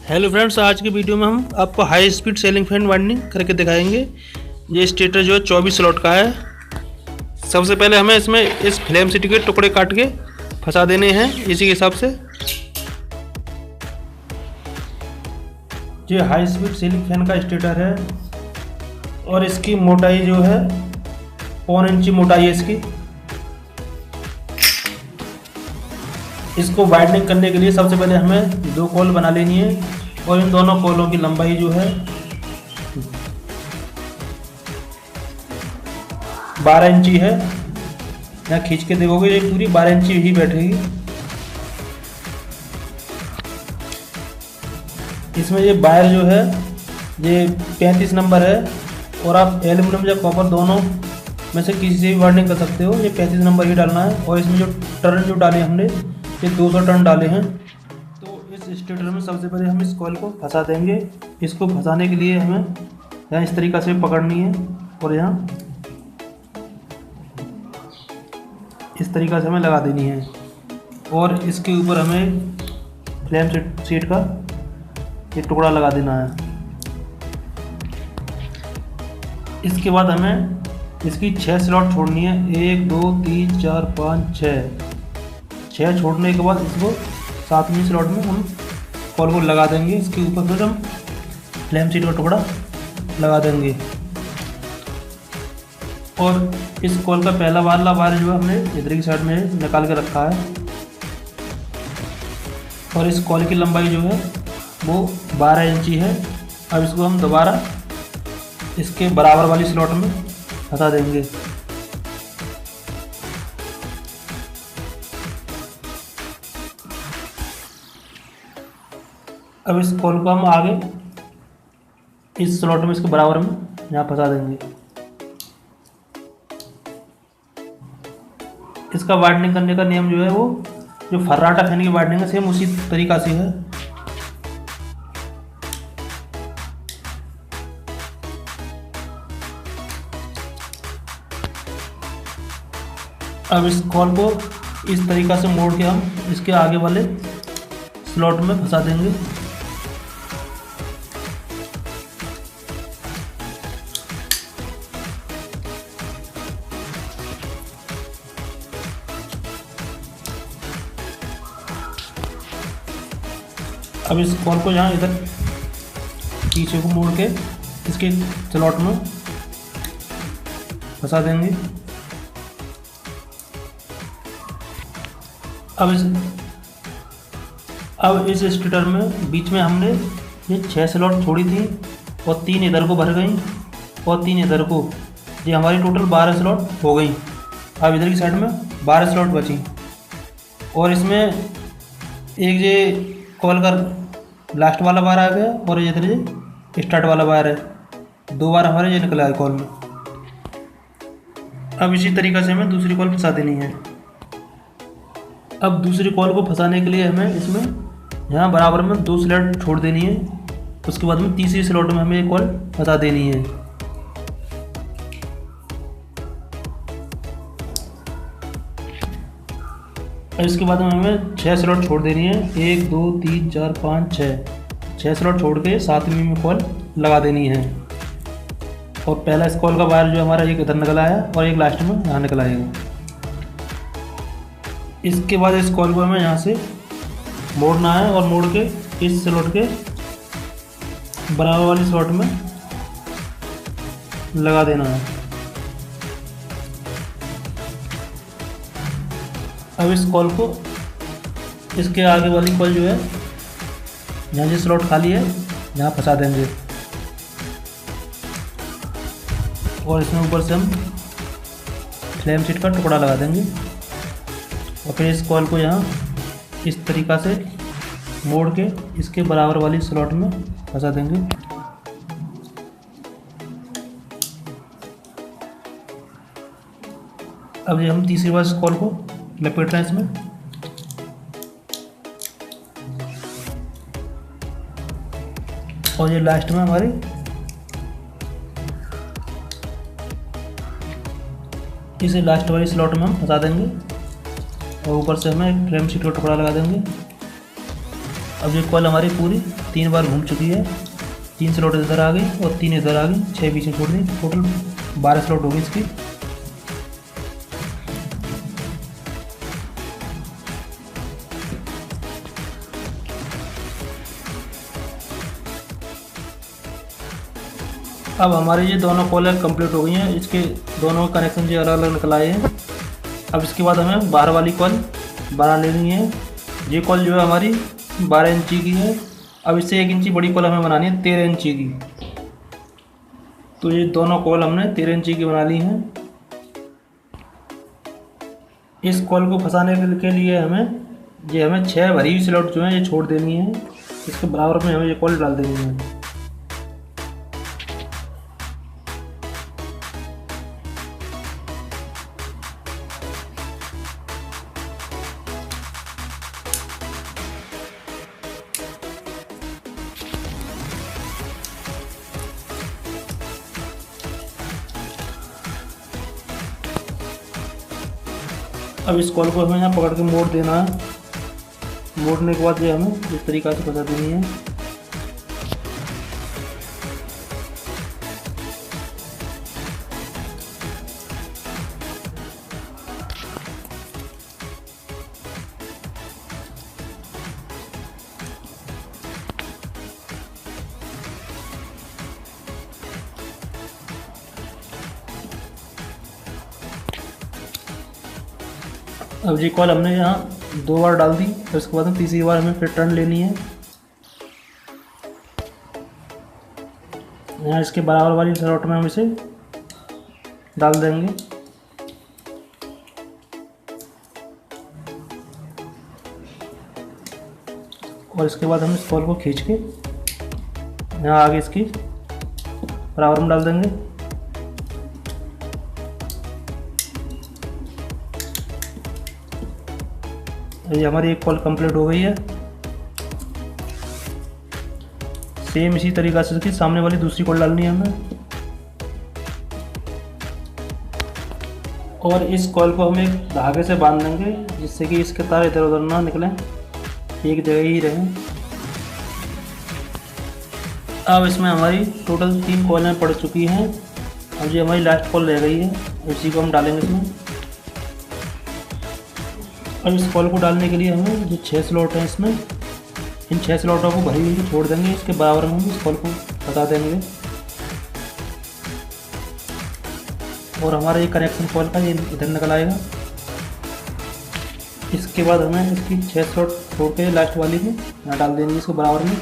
Hello friends, आज की video में हम आपको high speed ceiling fan winding करके दिखाएंगे। ये स्टेटर जो है 24 स्लॉट का है। सबसे पहले हमें इसमें इस फ्लेम सिटी के टुकड़े काट के फंसा देने हैं इसी के हिसाब से। ये हाई स्पीड सेलिंग फैन का स्टेटर है और इसकी मोटाई जो है 1 इंची मोटाई है इसकी। इसको वाइंडिंग करने के लिए सबसे पहले हमें 2 कॉल बना लेनी है और इन दोनों कॉलों की लंबाई जो है 12 इंची है। यहाँ खींच के देखोगे ये पूरी 12 इंची ही बैठेगी। इसमें ये वायर जो है ये 35 नंबर है और आप एल्युमिनियम या कॉपर दोनों में से किसी से भी वाइंडिंग कर सकते हो। ये 35 नंबर ही डालना है और इसमें जो टर्न जो डाले हमने ये 200 टर्न डाले हैं। तो इस स्टेटर में सबसे पहले हम इस कॉइल को फंसा देंगे। इसको फंसाने के लिए हमें यहाँ इस तरीक़ा से पकड़नी है और यहाँ इस तरीक़ा से हमें लगा देनी है और इसके ऊपर हमें फ्लेम शीट का ये टुकड़ा लगा देना है। इसके बाद हमें इसकी 6 स्लॉट छोड़नी है। 1 2 3 4 5 6 छोड़ने के बाद इसको 7वीं स्लॉट में हम कॉल को लगा देंगे। इसके ऊपर फिर हम फ्लेम शीट का टुकड़ा लगा देंगे और इस कॉल का पहला वाला वायर जो है हमने इधर की साइड में निकाल के रखा है और इस कॉल की लंबाई जो है वो 12 इंची है। अब इसको हम दोबारा इसके बराबर वाली स्लॉट में फंसा देंगे। अब इस कॉल को हम आगे इस स्लॉट में इसके बराबर में यहाँ फंसा देंगे। इसका वाइंडिंग करने का नियम जो है वो जो फर्राटा फैन की वाइंडिंग है सेम उसी तरीका से है। अब इस कॉल को इस तरीका से मोड़ के हम इसके आगे वाले स्लॉट में फंसा देंगे। अब इस कॉल को यहाँ इधर पीछे को मोड़ के इसके स्लॉट में फंसा देंगे। अब इस स्टेटर में बीच में हमने ये 6 स्लॉट छोड़ी थी और 3 इधर को भर गई और 3 इधर को, ये हमारी टोटल 12 स्लॉट हो गई। अब इधर की साइड में 12 स्लॉट बची और इसमें एक ये कॉल का लास्ट वाला वायर आ गया और इधर ये स्टार्ट वाला वायर है। 2 बार हमारे ये निकला है कॉल में। अब इसी तरीक़े से हमें दूसरी कॉल फंसा देनी है। अब दूसरी कॉल को फंसाने के लिए हमें इसमें यहाँ बराबर में 2 स्लॉट छोड़ देनी है। उसके बाद में तीसरी स्लॉट में हमें एक कॉल फंसा देनी है। और इसके बाद में हमें 6 स्लॉट छोड़ देनी है। 1 2 3 4 5 6 स्लॉट छोड़ के 7वीं में कॉल लगा देनी है। और पहला इस कॉल का वायर जो हमारा एक इधर निकल आया और एक लास्ट में यहाँ निकल आएगा। इसके बाद इस कॉल को हमें यहाँ से मोड़ना है और मोड़ के इस स्लॉट के बराबर वाली स्लॉट में लगा देना है। अब इस कॉल को इसके आगे वाली कॉल जो है यहाँ जो स्लॉट खाली है यहाँ फंसा देंगे और इसमें ऊपर से हम फ्लेम शीट का टुकड़ा लगा देंगे और फिर इस कॉल को यहाँ इस तरीक़ा से मोड़ के इसके बराबर वाली स्लॉट में फंसा देंगे। अब ये हम तीसरी बार इस कॉल को लपेट रहे हैं इसमें और ये लास्ट में हमारी इसे लास्ट वाली स्लॉट में हम फंसा देंगे और ऊपर से हमें एक फ्रेम शीट का टुकड़ा लगा देंगे। अब ये कॉल हमारी पूरी 3 बार घूम चुकी है। 3 स्लॉट इधर आ गई और 3 इधर आ गई, 6 बीच में छोड़ दी, टोटल 12 स्लॉट हो गई इसकी। अब हमारे ये दोनों कॉलर कंप्लीट हो गई हैं, इसके दोनों कनेक्शन जो अलग अलग निकल आए हैं। अब इसके बाद हमें बाहर वाली कॉल बना लेनी है। ये कॉल जो है हमारी 12 इंची की है। अब इससे 1 इंची बड़ी कॉल हमें बनानी है 13 इंची की। तो ये दोनों कॉल हमने 13 इंची की बना ली हैं। इस कॉल को फंसाने के लिए हमें 6 भरी हुई स्लॉट जो है ये छोड़ देनी है। इसके बराबर में हमें ये कॉल डाल देनी है। अब इस कॉल को हमें यहाँ पकड़ के मोड़ देना है। मोड़ने के बाद ये हमें इस तरीक़ा से फंसा देनी है। अब ये कॉल हमने यहाँ 2 बार डाल दी, तो उसके बाद में तीसरी बार हमें फिर टर्न लेनी है। यहाँ इसके बराबर वाली स्लॉट में हम इसे डाल देंगे। और इसके बाद हम इस कॉल को खींच के यहाँ आगे इसकी बराबर में डाल देंगे। ये हमारी एक कॉल कंप्लीट हो गई है। सेम इसी तरीक़ा से इसकी सामने वाली दूसरी कॉल डालनी है हमें। और इस कॉल को हम एक धागे से बांध देंगे, जिससे कि इसके तार इधर उधर ना निकलें, एक जगह ही रहें। अब इसमें हमारी टोटल 3 कॉलें पड़ चुकी हैं। अब ये हमारी लास्ट कॉल रह गई है, इसी को हम डालेंगे इसमें। अब इस कॉल को डालने के लिए हमें जो 6 स्लॉट हैं इसमें, इन 6 स्लॉटों को भरी हुई छोड़ देंगे। इसके बराबर में हम इस कॉल को बता देंगे और हमारा ये कनेक्शन कॉल का ये इधर निकल आएगा। इसके बाद हमें इसकी 6 स्लॉट छोड़ के लास्ट वाली में यहाँ डाल देंगे इसको बराबर में,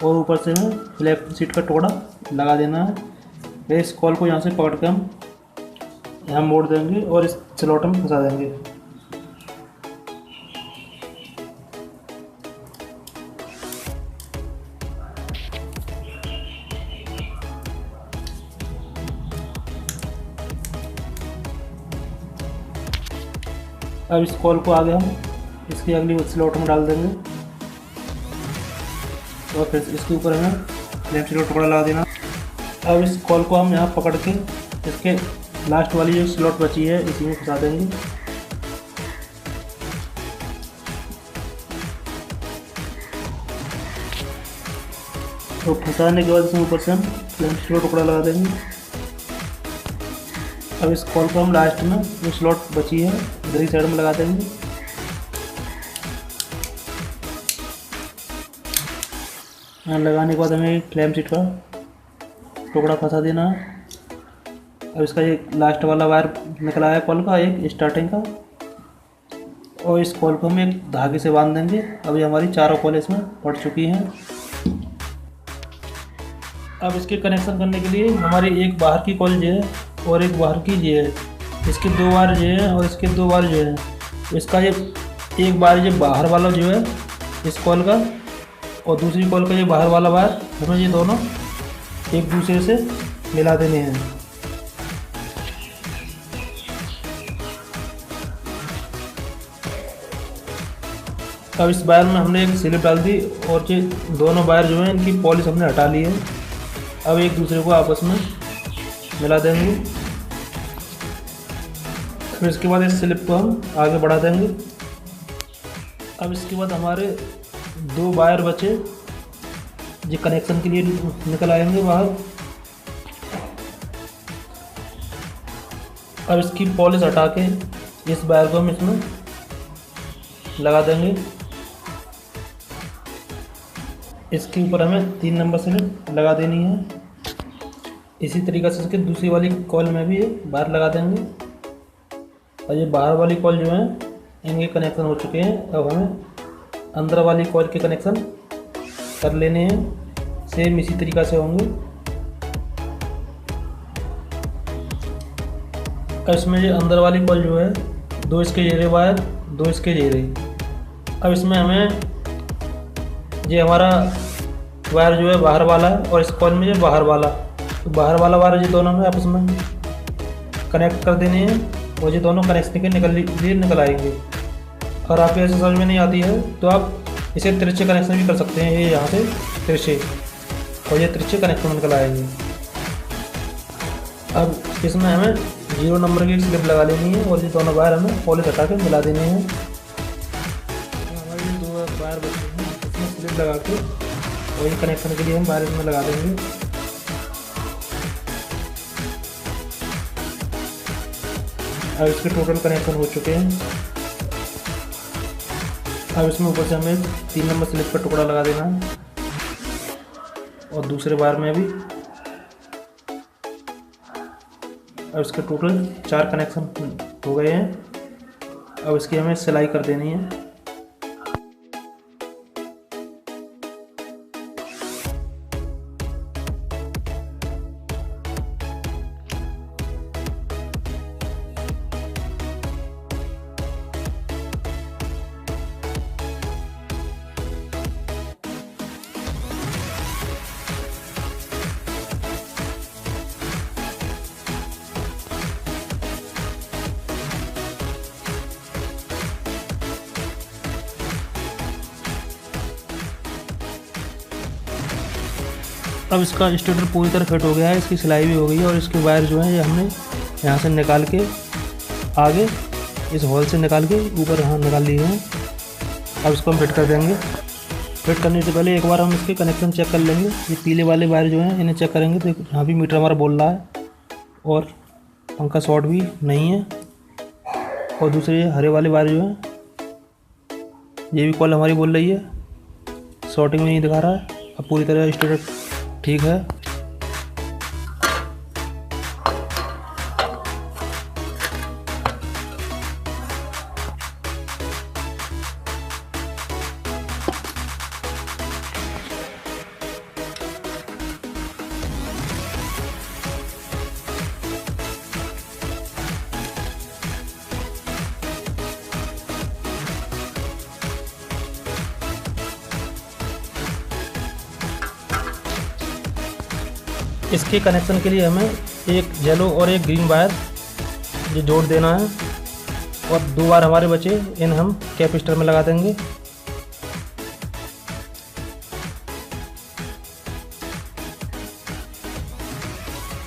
और ऊपर से हमें फ्लैप सीट का टुकड़ा लगा देना है। इस कॉल को यहाँ से पकड़ के हम यहाँ मोड़ देंगे और इस स्लॉट में फंसा देंगे। अब इस कॉल को आगे हम इसकी अगली स्लॉट में डाल देंगे और फिर इसके ऊपर हमें लेफ्ट स्लॉट टुकड़ा लगा देना। अब इस कॉल को हम यहाँ पकड़ के इसके लास्ट वाली जो स्लॉट बची है इसी में फंसा देंगे। तो फंसाने के बाद इसमें ऊपर से हम लेफ्ट स्लॉट टुकड़ा लगा देंगे। अब इस कॉल को हम लास्ट में जो स्लॉट बची है इधर ही साइड में लगा देंगे। यहाँ लगाने के बाद हमें एक फ्लैम सीट का टुकड़ा फंसा देना है। अब इसका ये लास्ट वाला वायर निकला है कॉल का, एक स्टार्टिंग का, और इस कॉल को हम एक धागे से बांध देंगे। अब ये हमारी चारों कॉल इसमें पड़ चुकी हैं। अब इसके कनेक्शन करने के लिए हमारी एक बाहर की कॉल जो है और एक बाहर की जो है, इसके 2 बार जो है और इसके 2 बार जो है, इसका ये एक बार ये बाहर वाला जो है इस कॉल का और दूसरी कॉल का ये बाहर वाला वायर, हमें ये दोनों एक दूसरे से मिला देने हैं। अब इस वायर में हमने एक स्लिप डाल दी और ये दोनों वायर जो हैं इनकी पॉलिश हमने हटा ली है। अब एक दूसरे को आपस में मिला देंगे। फिर इसके बाद इस स्लिप को हम आगे बढ़ा देंगे। अब इसके बाद हमारे 2 वायर बचे जो कनेक्शन के लिए निकल आएंगे बाहर। अब इसकी पॉलिश हटा के इस वायर को हम इसमें लगा देंगे। इसके ऊपर हमें 3 नंबर स्लिप लगा देनी है। इसी तरीक़े से इसके दूसरी वाली कॉइल में भी ये बाहर लगा देंगे। और ये बाहर वाली कॉइल जो है इनके कनेक्शन हो चुके हैं। अब हमें अंदर वाली कॉइल के कनेक्शन कर लेने हैं। सेम इसी तरीक़ा से होंगे। अब इसमें ये अंदर वाली कॉइल जो है 2 इसके घेरे वायर, 2 इसके घेरे। अब इसमें हमें ये हमारा वायर जो है बाहर वाला है और इस कॉइल में ये बाहर वाला, तो बाहर वाला वायर ये दोनों में आपस में कनेक्ट कर देने हैं और ये दोनों कनेक्शन के निकल आएंगे। अगर आपको ऐसे समझ में नहीं आती है तो आप इसे तिरछे कनेक्शन भी कर सकते हैं। ये यहाँ से तिरछे और ये तिरछे कनेक्शन निकल आएंगे। अब इसमें हमें 0 नंबर की स्लिप लगा लेनी है और ये दोनों वायर हमें पॉलिश हटा के मिला देने हैं। हमारे 2 वायर बचे हैं, इसमें स्लिप लगा के और ये कनेक्शन के लिए हम वायर इसमें लगा देंगे। अब इसके टोटल कनेक्शन हो चुके हैं। अब इसमें ऊपर से हमें 3 नंबर स्लिप का टुकड़ा लगा देना है और दूसरे वायर में भी। अब इसके टोटल 4 कनेक्शन हो गए हैं। अब इसकी हमें सिलाई कर देनी है। अब इसका स्टेटर पूरी तरह फिट हो गया है, इसकी सिलाई भी हो गई है और इसके वायर जो है ये हमने यहाँ से निकाल के आगे इस होल से निकाल के ऊपर यहाँ निकाल लिए हैं। अब इसको हम फिट कर देंगे। फिट करने से पहले एक बार हम इसके कनेक्शन चेक कर लेंगे। ये पीले वाले वायर जो हैं इन्हें चेक करेंगे तो यहाँ भी मीटर हमारा बोल रहा है और पंखा शॉर्ट भी नहीं है। और दूसरे हरे वाले वायर जो हैं ये भी कॉल हमारी बोल रही है, शॉर्टिंग में नहीं दिखा रहा है। अब पूरी तरह स्टेटर ठीक है। इसके कनेक्शन के लिए हमें एक येलो और एक ग्रीन वायर ये जोड़ देना है और 2 वायर हमारे बचे, इन हम कैपेसिटर में लगा देंगे।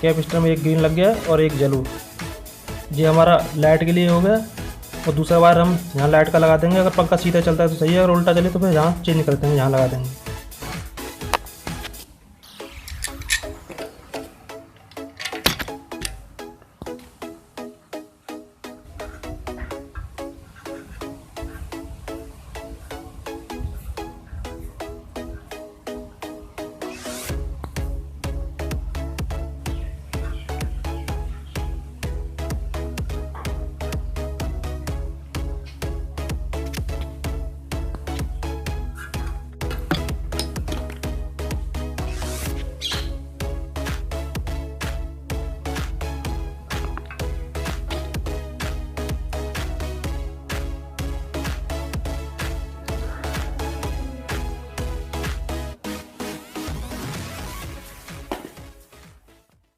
कैपेसिटर में एक ग्रीन लग गया और एक येलो, ये हमारा लाइट के लिए हो गया। और दूसरा वायर हम यहाँ लाइट का लगा देंगे। अगर पंखा सीधा चलता है तो सही है, अगर उल्टा चले तो फिर यहाँ चेंज करते हैं, यहाँ लगा देंगे।